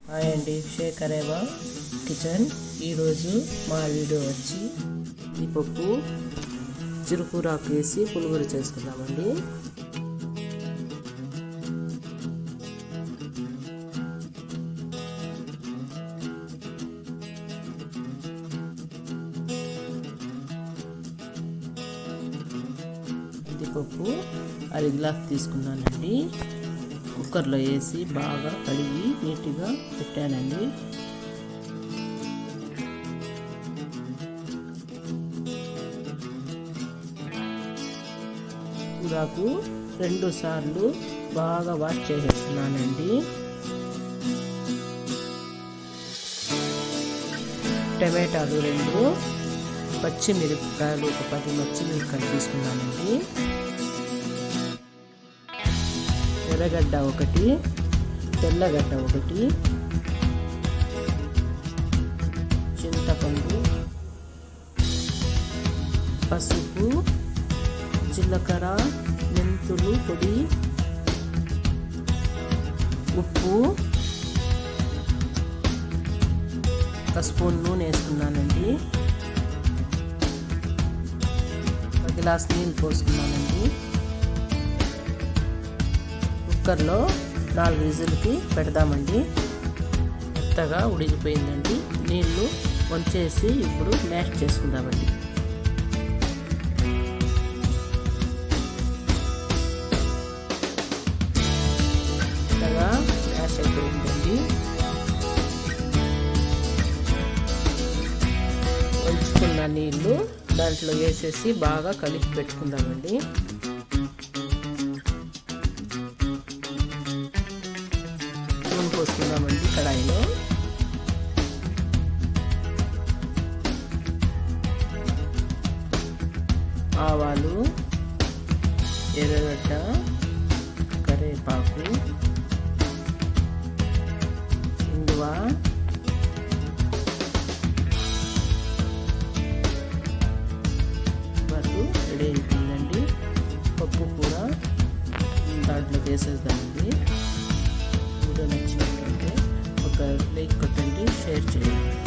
Hi అండి, శేఖరేవా kitchen. ఈరోజు మా వీడియో వచ్చి ఈ పప్పు చిరుకూరాకు వేసి పులిహోర చేసుకుందామండి. ఈ పప్పు 1/2 గ్లాస్ తీసుకున్నానండి. కుక్కర్లో వేసి బాగా కడిగి నీట్గా పెట్టానండి. కూరాకు 2 సార్లు బాగా వాష్ చేసేస్తున్నానండి. టమాటాలు 2, పచ్చిమిరపకాయలు 10 పచ్చిమిరపకాయలు తీసుకున్నానండి. ఎర్రగడ్డ 1, తెల్లగడ్డ 1, చింతపండు, పసుపు, జీలకర్ర, మెంతులు పొడి, ఉప్పు, 1 స్పూన్ నూనె వేసుకున్నానండి. 1 గ్లాస్ నీళ్ళు పోసుకున్నానండి. కుక్కర్లో 4 విజిల్కి పెడదామండి. మెత్తగా ఉడికిపోయిందండి. నీళ్ళు వంచేసి ఇప్పుడు మ్యాష్ చేసుకుందామండి. మెత్తగా మ్యాష్ అయిపోయిందండి. వంచుకున్న నీళ్ళు దాంట్లో వేసేసి బాగా కలిపి పెట్టుకుందామండి. పోసుకుందామండి కడాయిలో. ఆవాలు, ఎర్రగడ్డ, కరివేపాకు, ఇంగువ, పప్పు రెడీ అయిపోయిందండి. పప్పు కూడా దాంట్లో వేసేద్దామండి. వీడియో నచ్చినట్లయితే ఒక లైక్ కొట్టండి, షేర్ చేయండి.